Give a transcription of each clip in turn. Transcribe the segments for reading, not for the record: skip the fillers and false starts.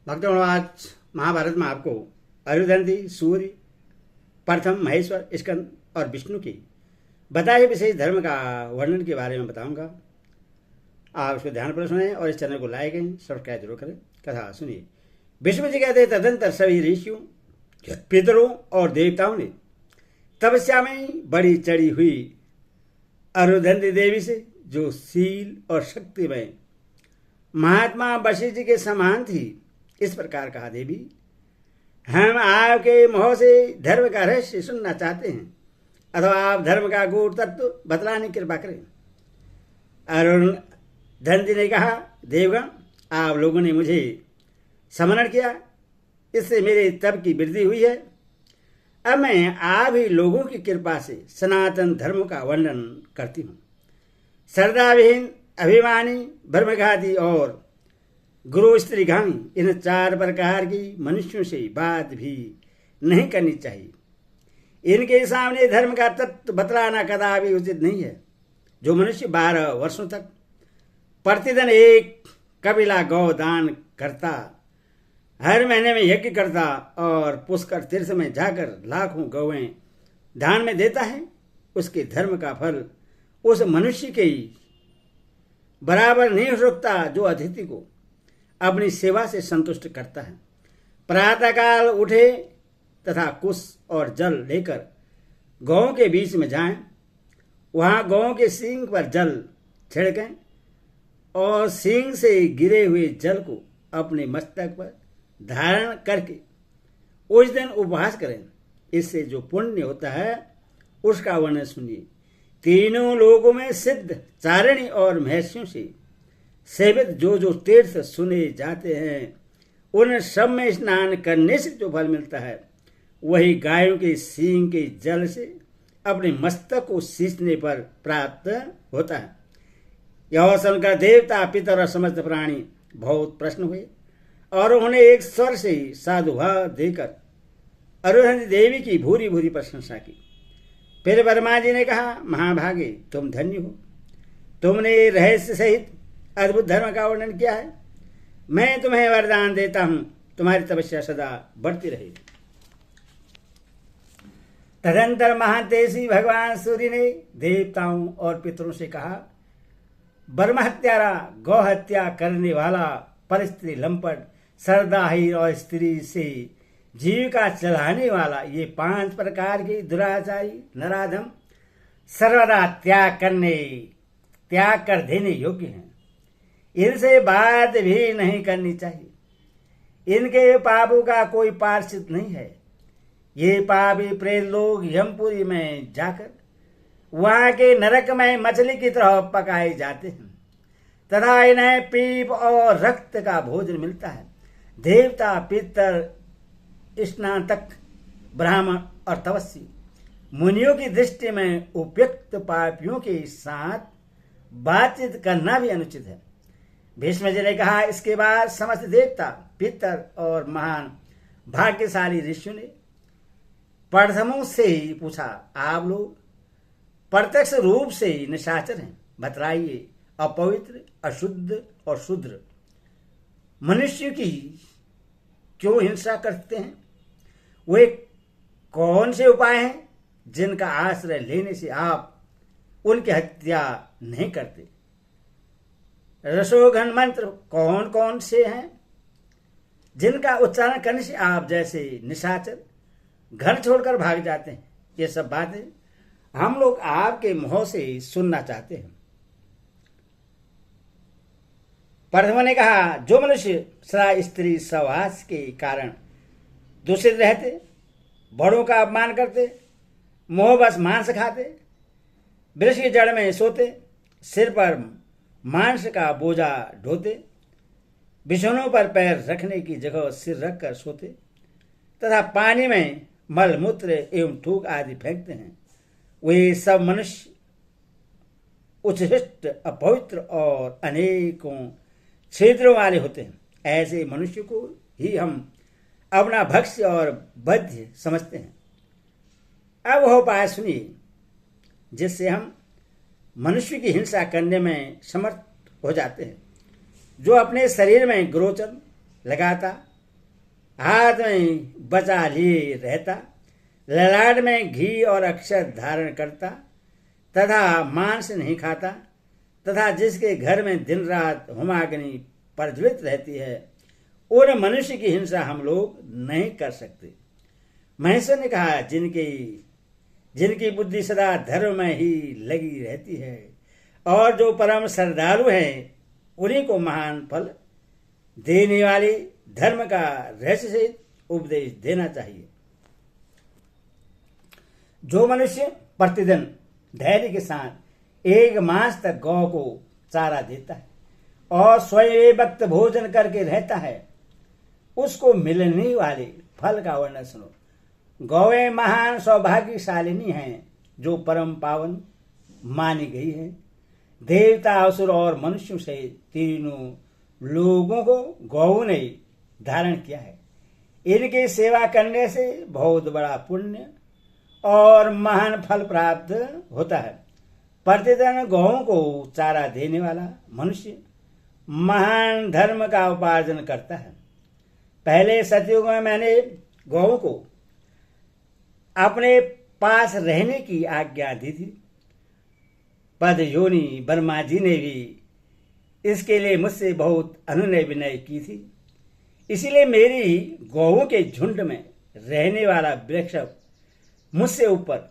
भक्तों, आज महाभारत में आपको अरुधंती, सूर्य, प्रथम, महेश्वर, स्कंद और विष्णु की बताए विशेष धर्म का वर्णन के बारे में बताऊंगा। आप उसको ध्यानपूर्वक सुने और इस चैनल को लाइक एंड सब्सक्राइब जरूर करें। कथा सुनिए। विष्णु जी कहते, तदंतर सभी ऋषियों, पितरों और देवताओं ने तपस्या में बड़ी चढ़ी हुई अरुधंती देवी से, जो शील और शक्ति में महात्मा वशिष्ठ जी के समान थी, इस प्रकार कहा, देवी, हम आपके मुंह से धर्म का रहस्य सुनना चाहते हैं, अथवा आप धर्म का गूढ़ तत्व बतलाने की कृपा करें। अरुधंती ने कहा, देवगण, आप लोगों ने मुझे स्मरण किया, इससे मेरे तप की वृद्धि हुई है। अब मैं आप ही लोगों की कृपा से सनातन धर्म का वर्णन करती हूँ। श्रद्धाविहीन, अभिमानी, ब्रह्मघाती और गुरु स्त्रीगामी, इन चार प्रकार की मनुष्यों से बात भी नहीं करनी चाहिए। इनके सामने धर्म का तत्व बतलाना कदापि उचित नहीं है। जो मनुष्य 12 वर्षों तक प्रतिदिन एक कबीला गौ दान करता, हर महीने में यज्ञ करता और पुष्कर तीर्थ में जाकर लाखों गौएं दान में देता है, उसके धर्म का फल उस मनुष्य के बराबर नहीं हो सकता जो अतिथि को अपनी सेवा से संतुष्ट करता है। प्रातःकाल उठे तथा कुश और जल लेकर गौं के बीच में जाएं, वहां गौं के सींग पर जल छिड़कें और सींग से गिरे हुए जल को अपने मस्तक पर धारण करके उस दिन उपवास करें। इससे जो पुण्य होता है उसका वर्णन सुनिए। तीनों लोगों में सिद्ध, चारिणी और महर्षियों से सेवित जो जो तीर्थ सुने जाते हैं, उन सब में स्नान करने से जो फल मिलता है, वही गायों के सींग के जल से अपने मस्तक को सींचने पर प्राप्त होता है। यह सुनकर देवता, पितर और समस्त प्राणी बहुत प्रसन्न हुए और उन्हें एक स्वर से साधुभाव देकर अरुधंती देवी की भूरी भूरी प्रशंसा की। फिर ब्रह्मा जी ने कहा, महाभागे, तुम धन्य हो, तुमने रहस्य सहित अद्भुत धर्म का वर्णन किया है। मैं तुम्हें वरदान देता हूं, तुम्हारी तपस्या सदा बढ़ती रहेगी। तदंतर महातेजी भगवान सूर्य ने देवताओं और पितरों से कहा, ब्रह्म हत्यारा, गौ हत्या करने वाला, परस्त्री लंपट, श्रद्धाहीन और स्त्री से जीविका चलाने वाला, ये 5 प्रकार के दुराचारी नराधम सर्वदा त्याग कर देने योग्य हैं। इनसे बात भी नहीं करनी चाहिए। इनके पापों का कोई प्रायश्चित नहीं है। ये पापी प्रेत लोग यमपुरी में जाकर वहां के नरक में मछली की तरह पकाए जाते हैं तथा इन्हें पीप और रक्त का भोजन मिलता है। देवता, पितर, स्नातक, ब्राह्मण और तपस्वी मुनियों की दृष्टि में उपयुक्त पापियों के साथ बातचीत करना भी अनुचित है। भीष्म जी ने कहा, इसके बाद समस्त देवता, पितर और महान भाग्यशाली ऋषियों ने प्रथमों से ही पूछा, आप लोग प्रत्यक्ष रूप से निशाचर हैं, बतलाइए, अपवित्र, अशुद्ध और शूद्र मनुष्य की क्यों हिंसा करते हैं? वे कौन से उपाय हैं जिनका आश्रय लेने से आप उनकी हत्या नहीं करते? रसोघन मंत्र कौन कौन से हैं जिनका उच्चारण करने से आप जैसे निशाचर घर छोड़कर भाग जाते हैं? ये सब बातें हम लोग आपके मुंह से सुनना चाहते हैं। प्रथम ने कहा, जो मनुष्य सदा स्त्री सहवास के कारण दूषित रहते, बड़ों का अपमान करते, मोहबस मांस खाते, वृक्ष की जड़ में सोते, सिर पर मांस का बोझा ढोते, बिछौनों पर पैर रखने की जगह सिर रखकर सोते तथा पानी में मल मूत्र एवं थूक आदि फेंकते हैं, वे सब मनुष्य उच्छिष्ट, अपवित्र और अनेकों छिद्रों वाले होते हैं। ऐसे मनुष्य को ही हम अपना भक्ष्य और बध्य समझते हैं। अब वह उपाय सुनिए जिससे हम मनुष्य की हिंसा करने में समर्थ हो जाते हैं। जो अपने शरीर में गोचर लगाता हाथ में बचा लिए रहता, ललाट में घी और अक्षत धारण करता, तथा मांस नहीं खाता, तथा जिसके घर में दिन रात होमाग्नि प्रज्वलित रहती है, उन मनुष्य की हिंसा हम लोग नहीं कर सकते। महेश्वर ने कहा, जिनकी बुद्धि सदा धर्म में ही लगी रहती है और जो परम श्रद्धालु हैं, उन्हीं को महान फल देने वाले धर्म का रहस्य से उपदेश देना चाहिए। जो मनुष्य प्रतिदिन धैर्य के साथ 1 मास तक गौ को चारा देता है और स्वयं वक्त भोजन करके रहता है, उसको मिलने वाले फल का वर्णन सुनो। गौएं महान सौभाग्यशालिनी हैं, जो परम पावन मानी गई है। देवता, असुर और मनुष्यों से तीनों लोगों को गौ ने धारण किया है। इनकी सेवा करने से बहुत बड़ा पुण्य और महान फल प्राप्त होता है। प्रतिदिन गौओं को चारा देने वाला मनुष्य महान धर्म का उपार्जन करता है। पहले सतयुग में मैंने गौओं को अपने पास रहने की आज्ञा दी थी। पद योनि ब्रह्मा जी ने भी इसके लिए मुझसे बहुत अनुनय विनय की थी। इसीलिए मेरी गौओं के झुंड में रहने वाला वृक्ष मुझसे ऊपर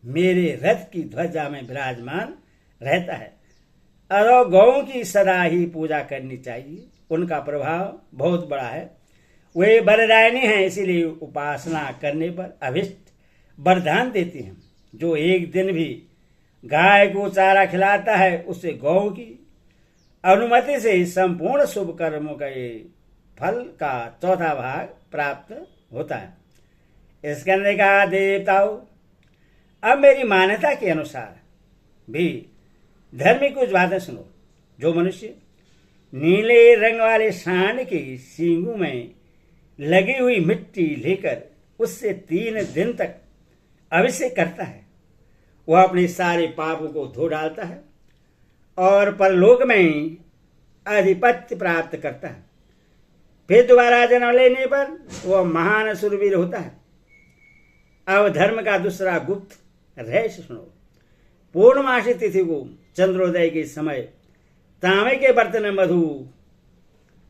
मेरे रथ की ध्वजा में विराजमान रहता है। और गौओं की सदा ही पूजा करनी चाहिए, उनका प्रभाव बहुत बड़ा है। वे वरदायिनी हैं, इसीलिए उपासना करने पर अभिष्ट वरदान देती हैं। जो एक दिन भी गाय को चारा खिलाता है, उससे गौ की अनुमति से संपूर्ण शुभ कर्मों के फल का 4था भाग प्राप्त होता है। इसके अंदर कहा, देवताओं, अब मेरी मान्यता के अनुसार भी धर्मी कुछ बातें सुनो। जो मनुष्य नीले रंग वाले सांड के सींगों में लगी हुई मिट्टी लेकर उससे 3 दिन तक अभिषेक करता है, वह अपने सारे पापों को धो डालता है और परलोक में आधिपत्य प्राप्त करता है। फिर दोबारा जन्म लेने पर वह महान शूरवीर होता है। अब धर्म का दूसरा गुप्त रहस्य सुनो। पूर्णमासी तिथि को चंद्रोदय के समय तांबे के बर्तन में मधु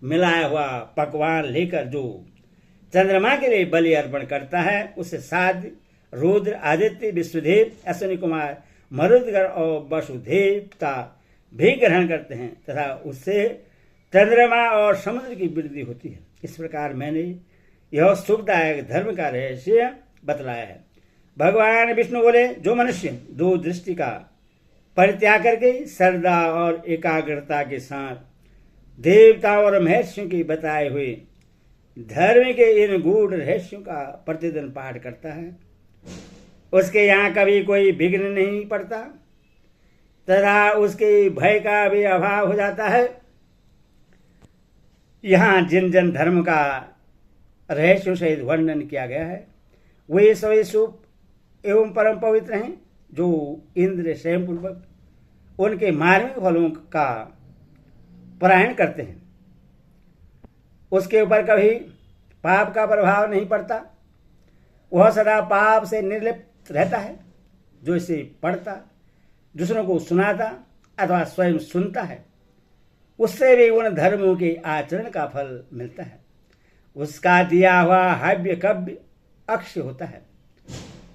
मिलाया हुआ पकवान लेकर जो चंद्रमा के लिए बलि अर्पण करता है, उसे साध्य, रुद्र, आदित्य, विश्वदेव, अश्विनी कुमार, मरुदगण और वसुदेवता भी ग्रहण करते हैं तथा उससे चंद्रमा और समुद्र की वृद्धि होती है। इस प्रकार मैंने यह सुखदायक धर्म का रहस्य बतलाया है। भगवान विष्णु बोले, जो मनुष्य 2 दृष्टि का परित्याग करके श्रद्धा और एकाग्रता के साथ देवताओं और महर्षियों के बताए हुए धर्म के इन गूढ़ रहस्यों का प्रतिदिन पाठ करता है, उसके यहाँ कभी कोई विघ्न नहीं पड़ता तथा उसके भय का भी अभाव हो जाता है। यहाँ जिन जन धर्म का रहस्यों से वर्णन किया गया है, वे सभी शुभ एवं परम पवित्र हैं, जो इंद्र स्वयं पूर्वक उनके मार्मिक फलों का पारायण करते हैं। उसके ऊपर कभी पाप का प्रभाव नहीं पड़ता। वह सदा पाप से निर्लिप्त रहता है। जो इसे पढ़ता, दूसरों को सुनाता अथवा स्वयं सुनता है, उससे भी उन धर्मों के आचरण का फल मिलता है। उसका दिया हुआ हव्य कव्य अक्षय होता है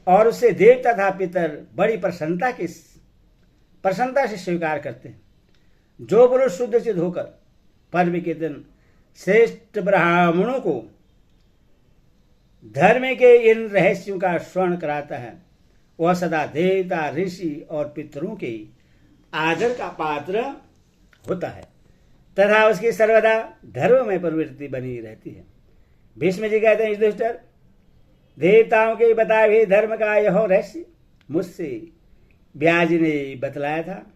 और उसे देव तथा पितर बड़ी प्रसन्नता से स्वीकार करते हैं। जो पुरुष शुद्ध चित होकर पर्व के दिन श्रेष्ठ ब्राह्मणों को धर्म के इन रहस्यों का श्रवण कराता है, वह सदा देवता, ऋषि और पितरों के आदर का पात्र होता है तथा उसकी सर्वदा धर्म में प्रवृत्ति बनी रहती है। भीष्म जी कहते हैं, युधिष्ठिर, देवताओं के बताए हुए धर्म का यह रहस्य मुझसे व्यास ने बतलाया था,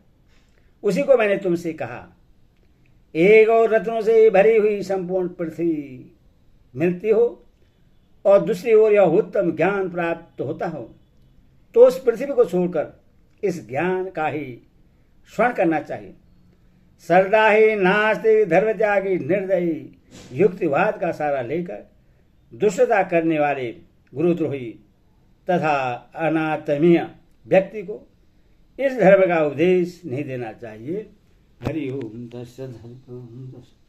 उसी को मैंने तुमसे कहा। एक और रत्नों से भरी हुई संपूर्ण पृथ्वी मिलती हो और दूसरी ओर यह उत्तम ज्ञान प्राप्त होता हो, तो उस पृथ्वी को छोड़कर इस ज्ञान का ही श्रवण करना चाहिए। श्रद्धा ही नास्ति धर्म त्यागी निर्दयी युक्तिवाद का सहारा लेकर दुष्टता करने वाले गुरुद्रोही तथा अनात्मीय व्यक्ति को इस धर्म का उपदेश नहीं देना चाहिए। हरि ओम तत्सत्।